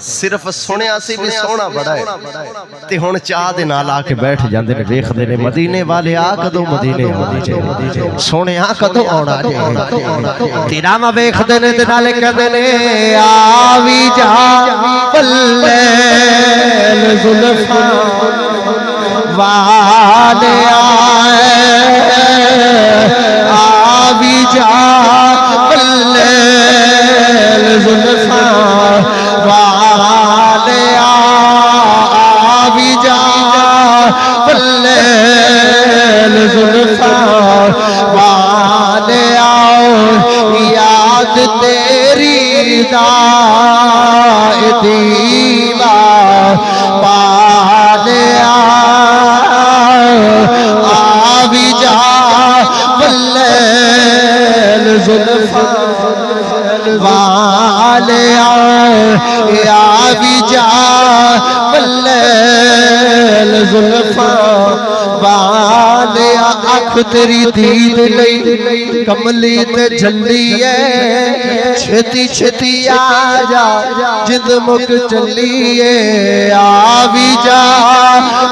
صرف سنیا سی بھی سونا بڑا ہے تے ہن چاہ دے نال آ کے بیٹھ جاندے نے ویکھدے نے مدینے والے آ کدوں مدینے آنا جے سونیا کدوں آنا جے تیرا ما ویکھدے نے تے نالے کہندے نے آوی جا پلیل زلفاں والے آئے آوی جا پلیل زلفاں والے آوی جا پلیل زلفاں والے آؤ یاد تیری دائے دیوار والے آوی جا پلیل زلفاں والے آوی جا پلیل زلفاں والے اکھ تیری دید لئی کملی تے جھلی ہے چھتی چھتی آ جا جد مک چلی ہے آوی جا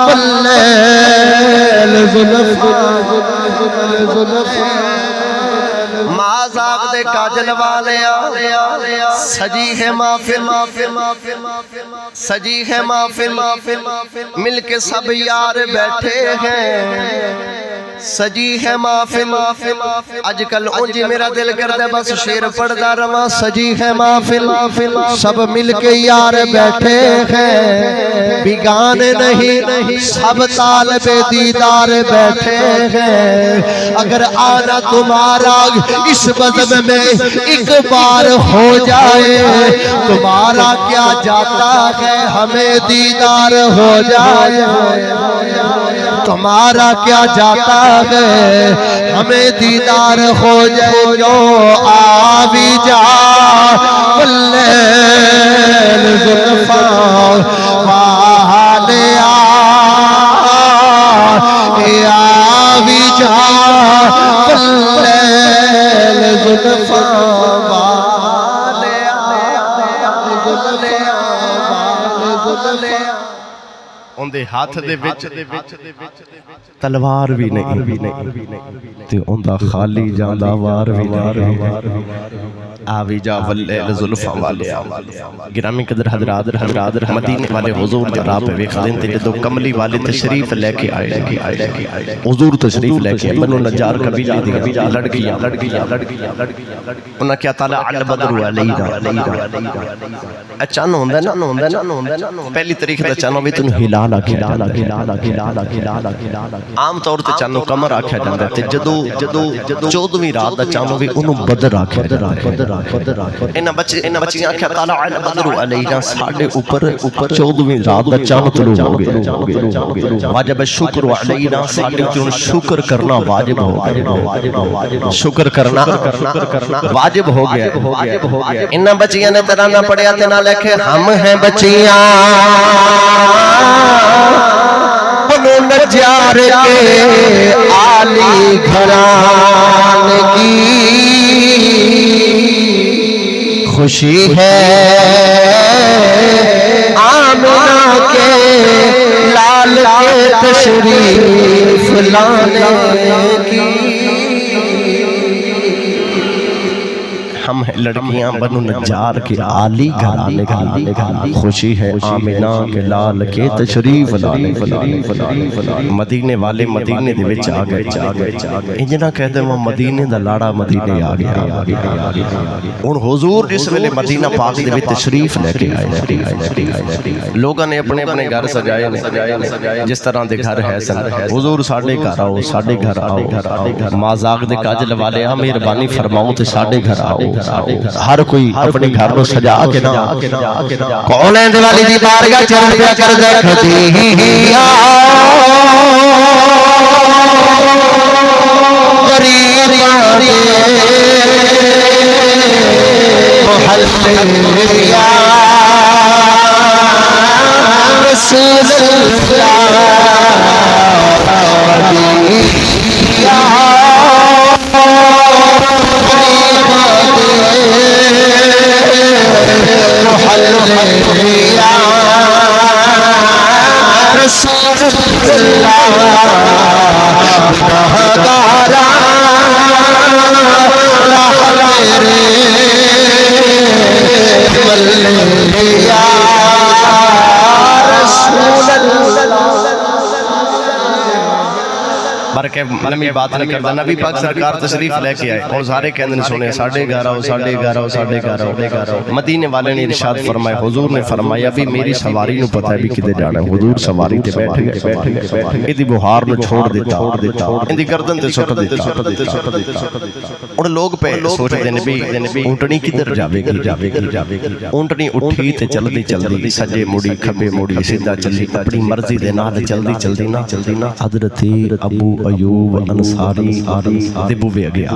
پلیل زلفاں مازاق دے کاجل والے سجی ہے محفل سجی ہے محفل مل کے سب یار بیٹھے ہیں سجی ہے محفل اج کل اونجی میرا دل کردہ بس شیر پڑھدا رواں سجی ہے محفل سب مل کے یار بیٹھے ہیں بیگانے نہیں سب طالب دیدار بیٹھے ہیں اگر آنا تمہارا اس بزم میں ایک بار ہو جائے تمہارا کیا جاتا ہے ہمیں دیدار ہو جائے تمہارا کیا جاتا ہے ہمیں دیدار ہو جائے جو آوی جا پلیل زلفاں والے آوی جا پلیل زلفاں والے اندے ہاتھ دے وچ تلوار بھی نہیں تے اندہ خالی جاندہ وار بھی نہیں آوی جا واللیل زلفاں والے گرامی قدر حضرات مدینے والے حضور جراب پہ ویخدین تے جدو کملی والے تشریف لے کے آئے حضور تشریف لے کے بنو نجار قبیلہ دیا لڑ گیا انہا کیا طالع البدر علینا اچانو ہوندہ نا پہلی طریقہ دا چانو بھی تنو ہلال آکھیا عام طور تے چانو کمر آکھیا جاندہ تے جدو 14ویں رات دا چانو بھی انہوں بدر آکھیا انہا بچیاں آکھیا طالع البدر علینا ساڑھے اوپر 14ویں رات دا چانو طلوع ہو گئے واجب شکر علینا ساڑھے اوپر شکر کرنا واجب ہو گئے شکر کرنا واجب ہو گیا انہا بچیاں نے ترانہ پڑھیا تے نہ لکھے ہم ہیں بچیاں بنو نجار کے عالی گھران کی خوشی ہے آمنہ کے لال کے تشریف لانے کی ہم ہیں لڑکیاں بنو نجار کے عالی گھرانے کی خوشی ہے آمنہ کے لال کے تشریف لانے مدینے والے مدینے دے وچ آ گئے انجنہ کہتے ہیں وہ مدینے دا لاڑا مدینے آ گیا ان حضور جس ویلے مدینہ پاک دے وچ تشریف لے کے آئے لوگاں نے اپنے اپنے گھر سجائے جس طرح دے گھر ہے حضور ساڑھے گھر آؤ ساڑھے گھر آؤ مازاق دے کاجل والے مہربانی فرماؤ تے ساڑھے گھر آؤ ہر کوئی اپنے گھر کو سجا کے نا کون ہے دیوالی دی بارگاہ چرن پہ کر دیکھتی غریب محلے یا رسول اللہ یا رسول اللہ بہدارا یا رسول اللہ برکہ نمی بات نہیں کرتا نبی پاک سرکار تشریف لے کے آئے اور سارے کہندے سنے 11:30 مدینے والے نے ارشاد فرمایا حضور نے فرمایا بھی میری سواری نو پتہ ہے بھی کدے جانا ہے حضور سواری تے بیٹھ گئے ایدی بہار نو چھوڑ دیتا ایدی گردن تے سٹ دیتا اور لوگ پہ سوچ دے نبی اونٹنی کدھر جاوے گی اونٹنی اٹھی تے چلدی سجے مڑی کھبے مڑی سیدھا چلی اپنی مرضی دے نال چلدی نا حضرت ابو ایوب انصاری دبو بھی اگے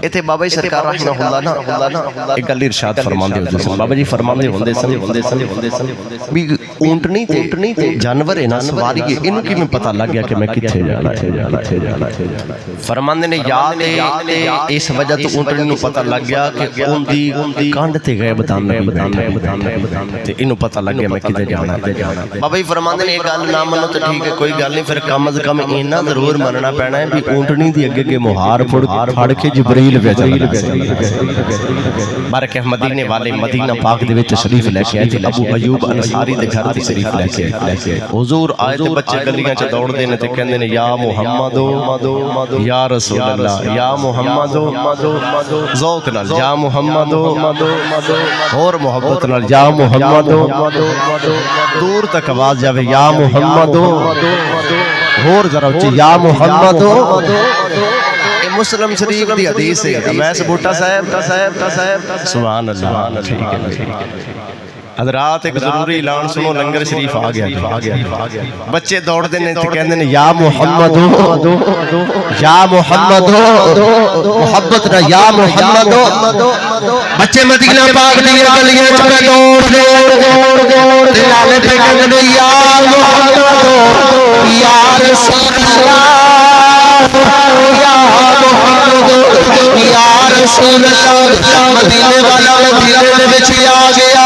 ایتھے بابا جی سرکار رحمہ اللہ نا ایک گل ارشاد فرماندے ہوندے سن بابا جی فرماندے ہوندے سن بھی اونٹنی تے جانور ہے نا سواری ہے انہوں کی میں پتہ لگ گیا کہ میں کتھے جانا فرماندے نے یاد اس وجہ تو اونٹنی نو پتہ لگ گیا کہ اون دی کانڈ تے گئے بتان تے انہوں پتہ لگ گیا میں کتھے جانا بابا جی فرماندے نے یہ گل نہ منو تو ٹھیک ہے کوئی گل نہیں پھر کم از کم اینا ضرور مننا پینا ہے بھی اونٹنی دی اگے کے مہار پھڑ کے جبریل بیچ بارکہ مدینے والے مدینہ پاک دے وچ تشریف لے کے آئے تھے ابو ایوب انصاری دے گھر تشریف لے کے حضور آئے تے بچے گلیاں چ دوڑ دے نے تے کہندے نے یا محمد یا رسول اللہ یا محمد ذوق نال یا محمد اور محبت نال یا محمد دور تک آواز جاوے یا محمد اور ذرا اچھی یا محمد مسلم شریف دی حدیث ہے ویس بوٹا صاحب سبحان اللہ ٹھیک ہے حضرات ایک ضروری اعلان سنو لنگر شریف آ گیا بچے دوڑ دینے تھے کہندے نے یا محمد محبت نہ یا محمد بچے مدینہ پاک دی گلیاں چ دوڑ نالے پہ کہندے نے یا محمد یا رسول اللہ یا محمد یا رسول اللہ مدینے والا مدینے دے وچ آ گیا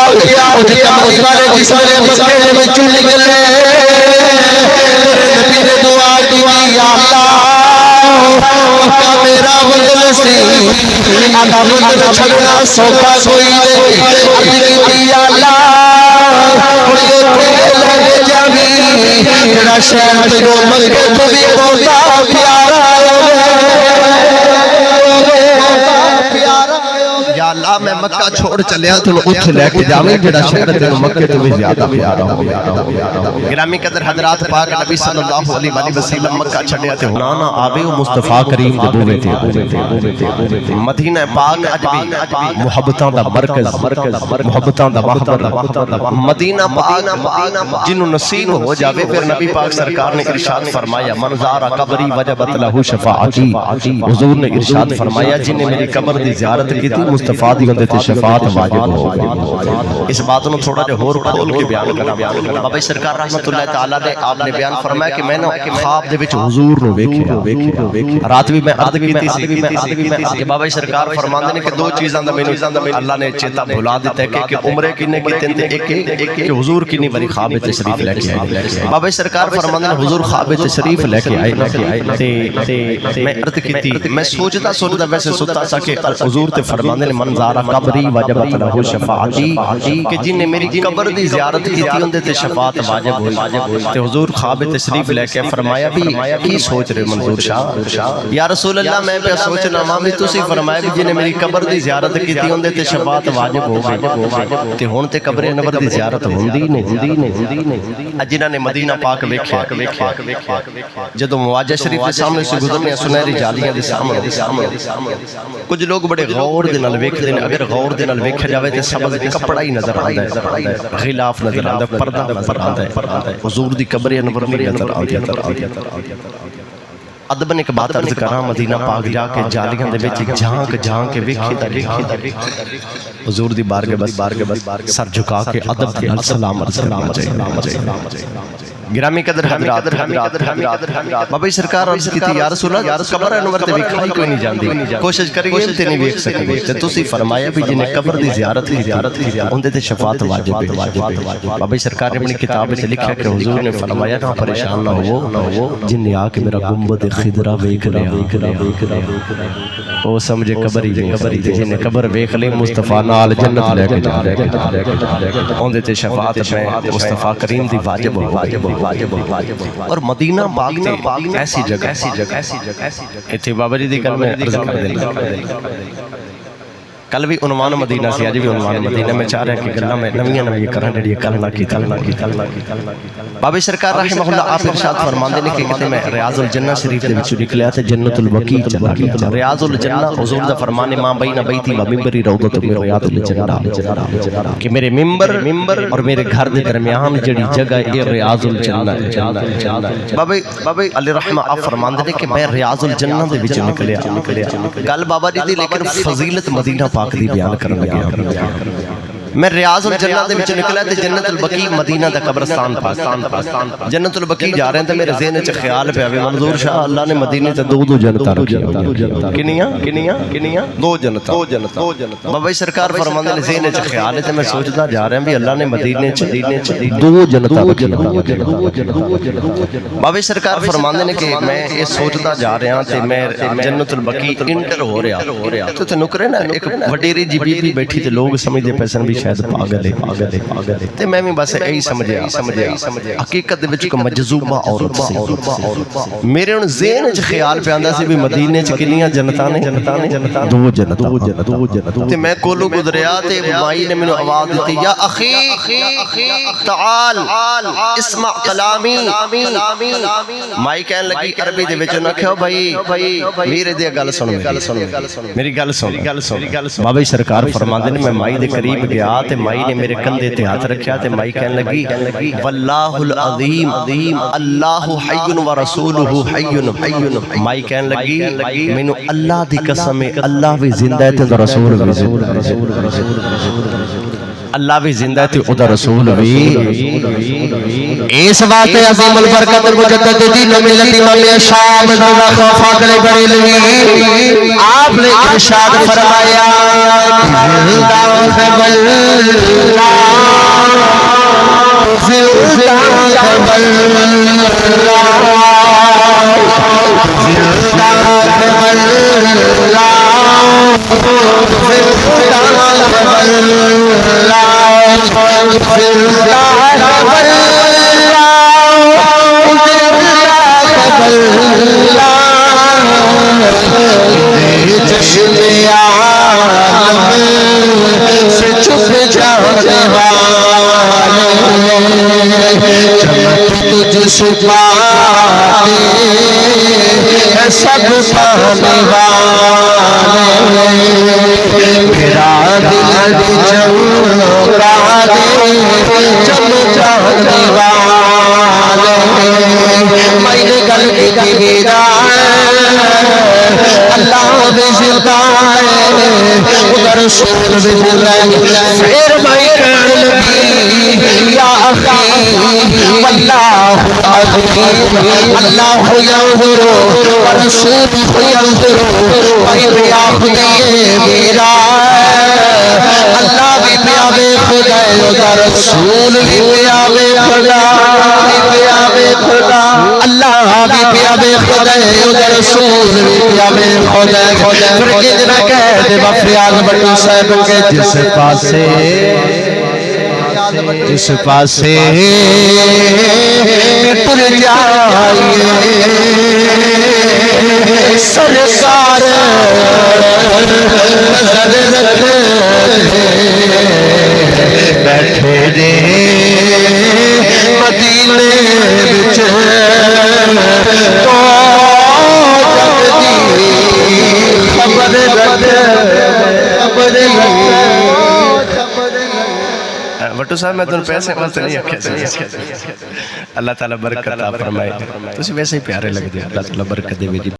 اٹھ کے مدینے جس والے مکے دے وچ نکلے نبی نے دعا کی یا اللہ مکہ میرا وطن سی آدھا وطن چھڑنا سوکھا کوئی نہیں ابھی یا اللہ مجھے لگ جاوی میرا شہر تیرو مکے تو بھی بہتا پیارا یا اللہ میں مکہ چھوڑ چلیا تو اٹھ لے کے جاویں جڑا شہر تیرو مکے تو بھی زیادہ پیارا ہو گرامی قدر حضرات پاک نبی صلی اللہ علیہ وسلم مکہ چھڑیا تے ہنانا آوے و مصطفیٰ کریم دے بوے تے مدینہ پاک اج بھی محبتاں دا مرکز محبتاں دا محبت مدینہ پاک جنوں نصیب ہو جاوے پھر نبی پاک سرکار نے ارشاد فرمایا من زار قبری وجبت لہ شفاعتی حضور نے ارشاد فرمایا جن نے میری قبر دی زیارت کی تھی مصطفیٰ دی اندے تے شفاعت واجب ہو گئی اس بات نو تھوڑا جو ہور کھول کے بیان کرنا بابا سرکار رحمت اللہ تعالی نے آپ نے بیان فرمایا کہ میں نے خواب دے وچ حضور نو ویکھیا رات بھی میں عرض کیتی سی کہ بابا سرکار فرماندے نے کہ دو چیزاں دا مینوں اللہ نے چیتا بھلا دتا ہے کہ عمرے کنے کیتے تے ایک کہ حضور کتنی بڑی خواب تشریف لے کے آئے بابا سرکار فرماندے نے حضور خواب تشریف لے کے آئے تے میں عرض کیتی میں سوچدا ویسے ستا سا کہ حضور تے فرماندے نے من زار قبری وجبت لہ شفاعتی کہ جن نے میری قبر دی زیارت کی تھی اندے تے شفاعت واجب ہوئی تے حضور خواب تشریف لے کے فرمایا بھی کی سوچ رہے منظور شاہ یا رسول اللہ میں پہ سوچنا مامی تسی فرمایا بھی جن نے میری قبر دی زیارت کی تھی اندے تے شفاعت واجب ہو گئی تے ہن تے قبر انور دی زیارت ہوندی نہیں جنہاں نے مدینہ پاک ویکھیا جدوں مواجہ شریف کے سامنے سے گزرنے سنہری جالیاں دے سامنے کچھ لوگ بڑے غور دے نال ویکھدے نے اگر غور دے نال ویکھیا جاوے تے سبز کپڑا ہی نظر آندا ہے غلاف نظر آندا ہے پردہ نظر آندا ہے حضور دی قبر انور میری نظر آندی ہے ادب نے ایک بات عرض کراں مدینہ پاک جا کے جالیاں دے وچ جھانک کے ویکھی حضور دی بارگاہ بس سر جھکا کے ادب نال سلام عرض کرنا چاہیے گرامی قدر حضرات بابا جی سرکار عرض کی تھی یا رسول اللہ قبر انور تے ویکھائی کوئی نہیں جاندی کوشش کریے تے نہیں ویکھ سکے تے تسی فرمایا بھی جنہیں قبر دی زیارت کی اون دے تے شفاعت واجب ہے بابا جی سرکار نے اپنی کتاب میں لکھا کہ حضور نے فرمایا نہ پریشان نہ ہو جن نے آ کے میرا گنبد خضرا ویکھ لیا او سمجھے قبر ہی نہیں جن نے قبر ویکھ لی مصطفیٰ نال جنت لے کے جا رہے اون دے تے شفاعت میں مصطفیٰ کریم دی واجب اور مدینہ باغ تے ایسی جگہ ایتھے بابا جی دی گل میں عرض کر دیں کل بھی عنوان مدینہ سی آج بھی عنوان مدینہ میں چاہ رہے ہیں کہ گلہ میں نویاں کرن جڑی کل نہ کی بابا سرکار رحمہ اللہ آپ ارشاد فرماندے نے کہ کہتے میں ریاض الجنہ شریف دے وچوں نکلیا تے جنت البقیع چلا گیا ریاض الجنہ حضور دا فرمان ما بین بیتی و منبری روضۃ من ریاض الجنہ کہ میرے منبر اور میرے گھر دے درمیان جڑی جگہ ہے ریاض الجنہ ہے بابا علی رحمہ آپ فرماندے نے کہ میں ریاض الجنہ دے وچوں نکلیا گل بابا جی دی لیکن فضیلت مدینہ پاک دی بیان کرنے لگا میں ریاض الجنہ دے وچ نکلا تے جنت البقیع مدینہ دا قبرستان پاک جنت البقیع جا رہے ہیں تے میرے ذہن وچ خیال پیا وے منظور شاہ اللہ نے مدینے تے دو جنتاں رکھیاں کنیاں دو جنتاں بابا جی سرکار فرماندے نے ذہن وچ خیال ہے تے میں سوچدا جا رہا ہوں بھی اللہ نے مدینے چ دو جنتاں رکھیاں بابا جی سرکار فرماندے نے کہ میں یہ سوچدا جا رہا ہوں تے میں جنت البقیع انٹر ہو رہا تے نکرے نا ایک وڈیری جی بی بی بیٹھی تے لوگ سمجھدے پیسن بھی شاید پاگل ہے تے میں بھی بس یہی سمجھیا حقیقت دے وچ ایک مجذوبہ عورت سی میرے ان ذہن وچ خیال پہ آندا سی بھی مدینے چ کنیاں جنتاں نے دو جنتاں تے میں کولو گزریا تے مائی نے مینوں آواز دتی یا اخی تعال اسمع کلامی مائی کہن لگی عربی دے وچ نہ کہو بھائی میرے دی گل سن میری گل سن بابا جی سرکار فرماندے نے میں مائی دے قریب گیا تے مائی نے میرے کندھے تے ہاتھ رکھیا تے مائی کہنے لگی واللہ العظیم اللہ حی و رسولہ حی مائی کہنے لگی مینوں اللہ دی قسم ہے اللہ بھی زندہ ہے تے رسول بھی اللہ بھی زندہ ہے تے رسول بھی اس بات عظیم البرکت مجدد دین و ملت امام شام فاضل بریلوی آپ نے ارشاد فرمایا سب پانے والے میرا دل چمکا دے چمکانے والے میں نے گل کی میرا اللہ بھی زندہ ہے ادھر رسول بھی زندہ ہے پھر میں کہنے لگی یا اخی واللہ عظیم اللہ ینظر ورسول ینظر میں آخدے میرا اللہ بھی پیابے خدا ادھر رسول بھی پیابے خدا اللہ بھی پیابے خدا ادھر رسول بھی پیابے خدا پھر کتنا کہہ دے بفریاد بٹو صاحب کے جس پاسے ٹر جائیے سرکار نظر رکھے بیٹھے دے مدینے بچ تو جگ دی خبر رکھے بٹو صاحب میں تنہوں پیسے ملتے نہیں رکھے اللہ تعالیٰ برکت عطا فرمائے تو ویسے ہی پیارے لگ دے اللہ تعالیٰ برکت دے